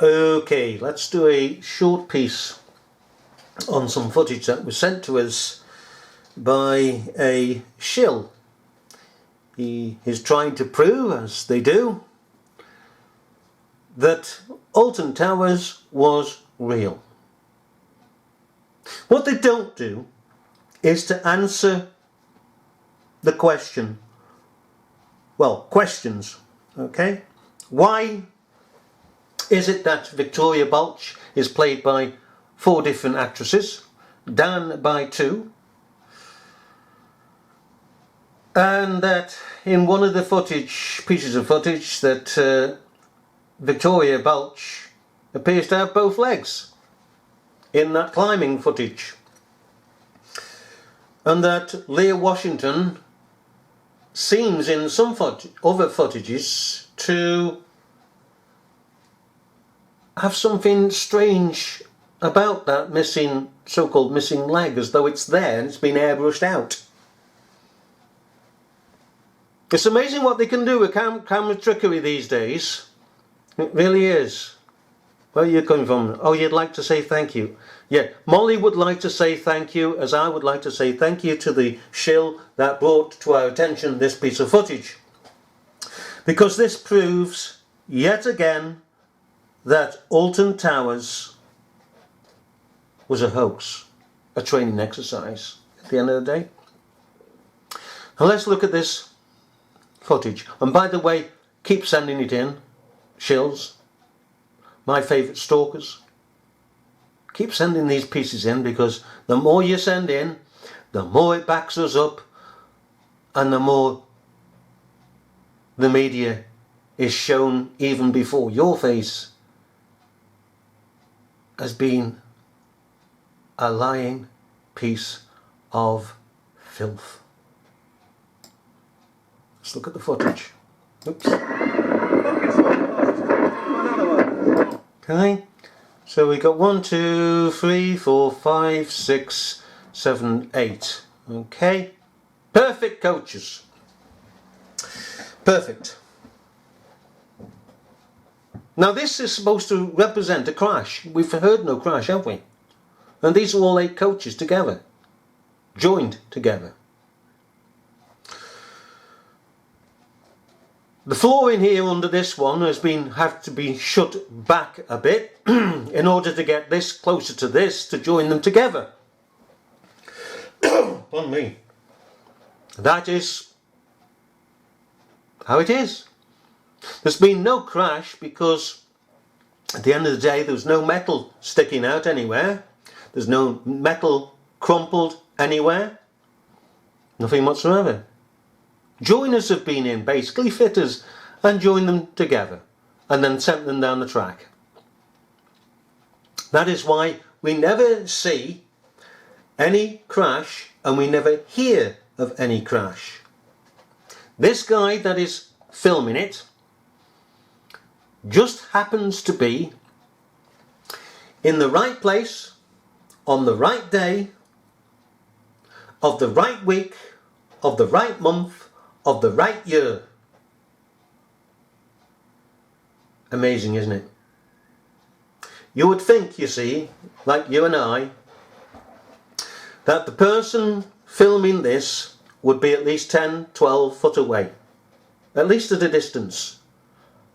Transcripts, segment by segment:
Okay, let's do a short piece on some footage that was sent to us by a shill. He is trying to prove, as they do, that Alton Towers was real. What they don't do is to answer the question, well, questions, okay? Why is it that Victoria Balch is played by 4 different actresses, Dan by 2, and that in one of the pieces of footage that Victoria Balch appears to have both legs in that climbing footage, and that Leah Washington seems in some other footages to have something strange about that so-called missing leg, as though it's there and it's been airbrushed out. It's amazing what they can do with camera trickery these days. It really is. Where are you coming from? Oh, you'd like to say thank you. Yeah, Molly would like to say thank you, as I would like to say thank you to the shill that brought to our attention this piece of footage. Because this proves, yet again, that Alton Towers was a hoax, a training exercise at the end of the day. Now let's look at this footage. And by the way, keep sending it in, shills, my favourite stalkers. Keep sending these pieces in, because the more you send in, the more it backs us up, and the more the media is shown even before your face as being a lying piece of filth. Let's look at the footage. Oops. Okay, so we got 1, 2, 3, 4, 5, 6, 7, 8. Okay, perfect coaches. Perfect. Now this is supposed to represent a crash. We've heard no crash, have we? And these are all 8 coaches together, joined together. The flooring here under this one has had to be shut back a bit in order to get this closer to this to join them together. Pardon me. That is how it is. There's been no crash because at the end of the day there was no metal sticking out anywhere. There's no metal crumpled anywhere. Nothing whatsoever. Joiners have been in, basically fitters, and joined them together and then sent them down the track. That is why we never see any crash and we never hear of any crash. This guy that is filming it just happens to be in the right place on the right day of the right week of the right month of the right year. Amazing, isn't it? You would think, you see, like you and I, that the person filming this would be at least 10, 12 foot away, at least at a distance,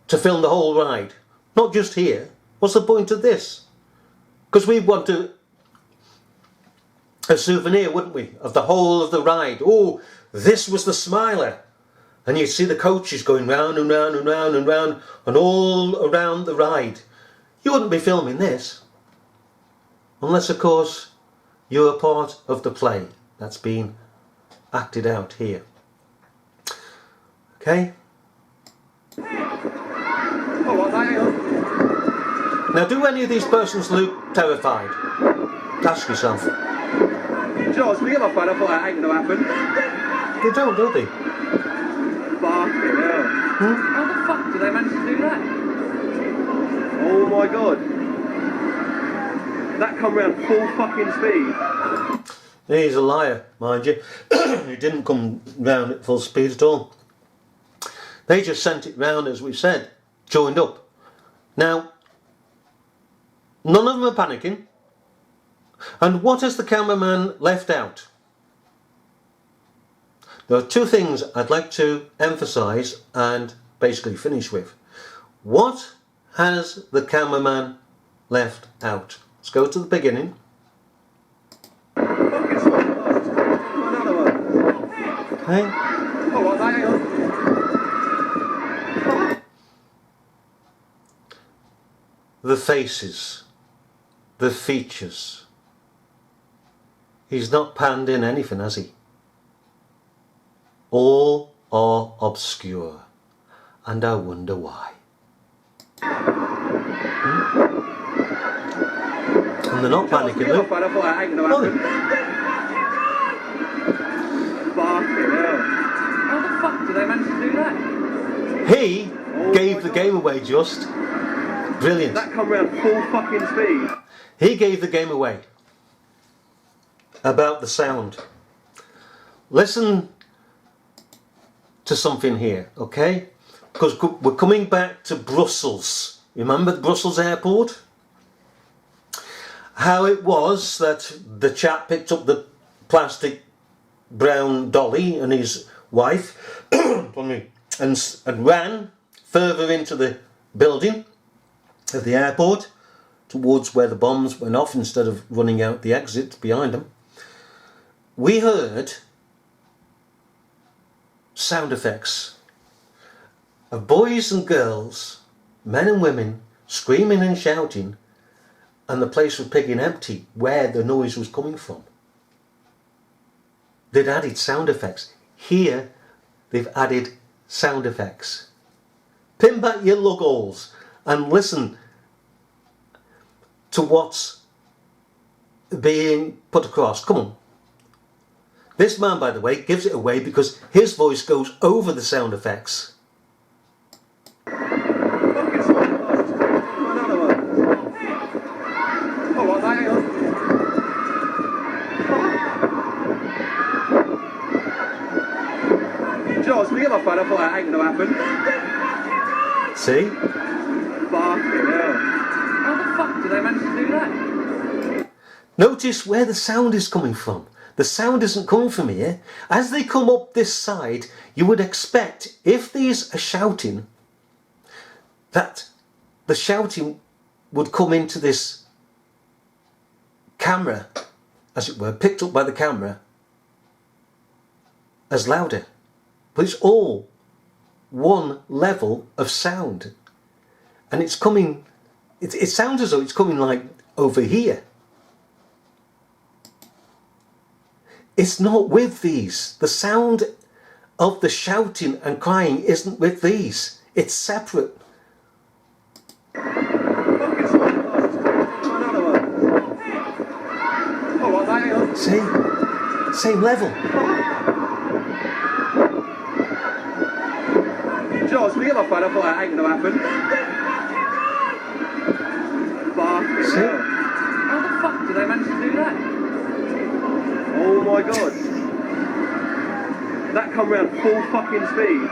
to film the whole ride, not just here. What's the point of this? Because we want a souvenir, wouldn't we, of the whole of the ride. Oh, this was the smiler. And you see the coaches going round and round and round and round and all around the ride. You wouldn't be filming this. Unless, of course, you're a part of the play that's being acted out here. Okay? Now, do any of these persons look terrified? Ask yourself. Do you know, I was thinking about I thought that ain't going to happen. They don't, do they? Fucking hell. How the fuck did they manage to do that? Oh my god. That come round full fucking speed. He's a liar, mind you. He didn't come round at full speed at all. They just sent it round, as we said, joined up. Now, None of them are panicking. And what has the cameraman left out? There are two things I'd like to emphasise and basically finish with. What has the cameraman left out? Let's go to the beginning. Fucking sort of lost. Another one. Okay. Oh, what, hang on. The faces, the features. He's not panned in anything, has he? All are obscure, and I wonder why. And they're not Charles, panicking, get look. off, man. I thought that ain't gonna happen. Fucking hell. How the fuck did they manage to do that? He gave the game away just. Brilliant. That come round full fucking speed. He gave the game away. About the sound. Listen to something here, okay? Because we're coming back to Brussels. Remember the Brussels airport? How it was that the chap picked up the plastic brown dolly and his wife and ran further into the building of the airport towards where the bombs went off instead of running out the exit behind them. We heard sound effects of boys and girls, men and women, screaming and shouting, and the place was pigging empty where the noise was coming from. They'd added sound effects. Here, they've added sound effects. Pin back your lug holes and listen to what's being put across. Come on. This man, by the way, gives it away because his voice goes over the sound effects. Fucking sort of lost. Another one. Oh, what, hang on. Charles, can we get off, man? I thought that ain't gonna happen. See? Fucking hell. How the fuck did they manage to do that? Notice where the sound is coming from. The sound isn't coming from here. As they come up this side, you would expect, if these are shouting, that the shouting would come into this camera, as it were, picked up by the camera, as louder. But it's all one level of sound. And it's coming, it sounds as though it's coming like over here. It's not with these. The sound of the shouting and crying isn't with these. It's separate. Fucking sort of lost. Another one. Oh, what, hang on. See? Same level. Charles, can we get off, man? I thought that ain't gonna happen. Fucking See? hell. How the fuck did they manage to do that? Oh my god. That come round full fucking speed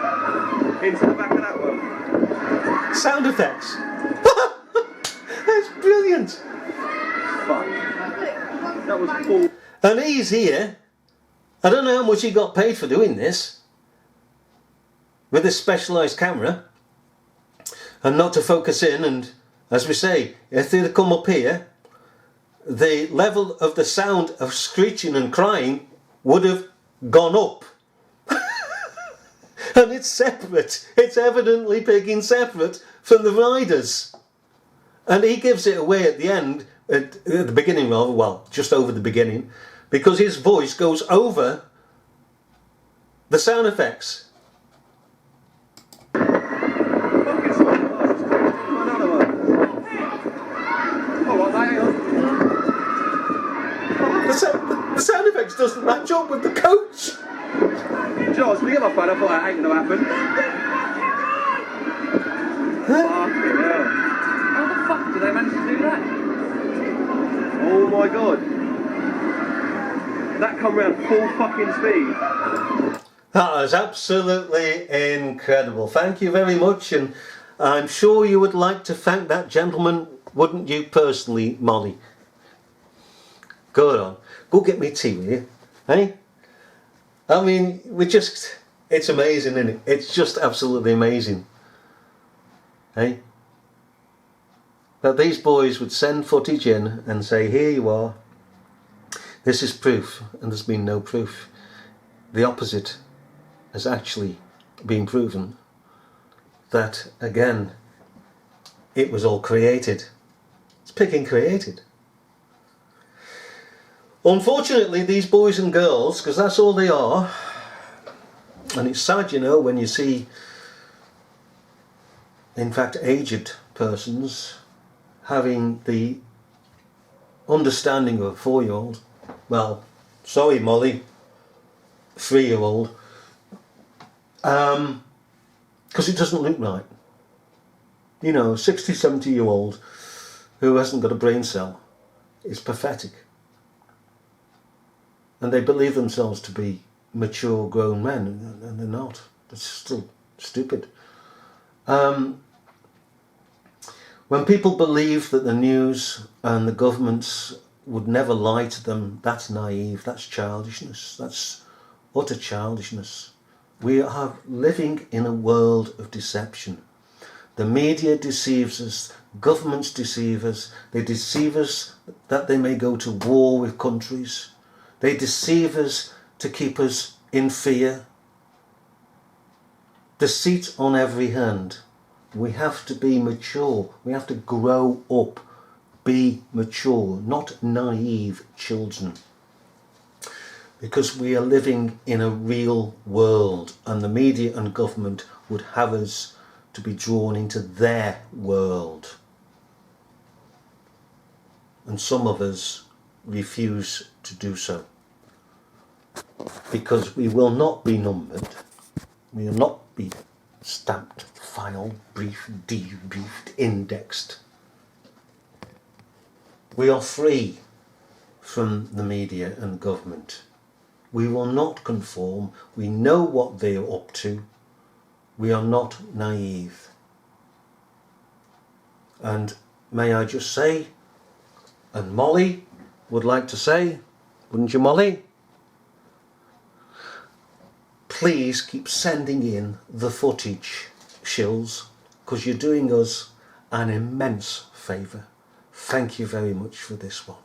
into the back of that one. Sound effects. That's brilliant. Fuck. That was full. And he's here. I don't know how much he got paid for doing this. With this specialised camera. And not to focus in, and as we say, if they'd come up here, the level of the sound of screeching and crying would have gone up. And it's separate. It's evidently picking separate from the riders. And he gives it away at the end, at the beginning rather, well, just over the beginning, because his voice goes over the sound effects. Fucking sort of lost. Another one. Oh, what, hang on. The sound effects doesn't match up with the coach. Charles, can we get off, man? I thought that ain't gonna happen. Fucking hell. How the fuck did they manage to do that? Oh my god. That come round full fucking speed. That was absolutely incredible. Thank you very much, and I'm sure you would like to thank that gentleman Wouldn't you personally, Molly? Go on. Go get me tea, will you? Hey? I mean, it's amazing, isn't it? It's just absolutely amazing. Hey? That these boys would send footage in and say, here you are. This is proof, and there's been no proof. The opposite has actually been proven. That, again, it was all created. It's picking created. Unfortunately, these boys and girls, because that's all they are, and it's sad, you know, when you see, in fact, aged persons having the understanding of a 4-year-old. Well, sorry, Molly, 3-year-old, because it doesn't look right. You know, 60, 70-year-old who hasn't got a brain cell is pathetic. And they believe themselves to be mature, grown men, and they're not. It's still stupid. When people believe that the news and the governments would never lie to them, that's naive, that's childishness, that's utter childishness. We are living in a world of deception. The media deceives us, governments deceive us, they deceive us that they may go to war with countries. They deceive us to keep us in fear. Deceit on every hand. We have to be mature. We have to grow up. Be mature, not naive children. Because we are living in a real world, and the media and government would have us to be drawn into their world. And some of us refuse to do so. Because we will not be numbered. We will not be stamped, filed, briefed, debriefed, indexed. We are free from the media and government. We will not conform. We know what they are up to. We are not naive. And may I just say, and Molly would like to say, wouldn't you, Molly? Please keep sending in the footage, shills, because you're doing us an immense favour. Thank you very much for this one.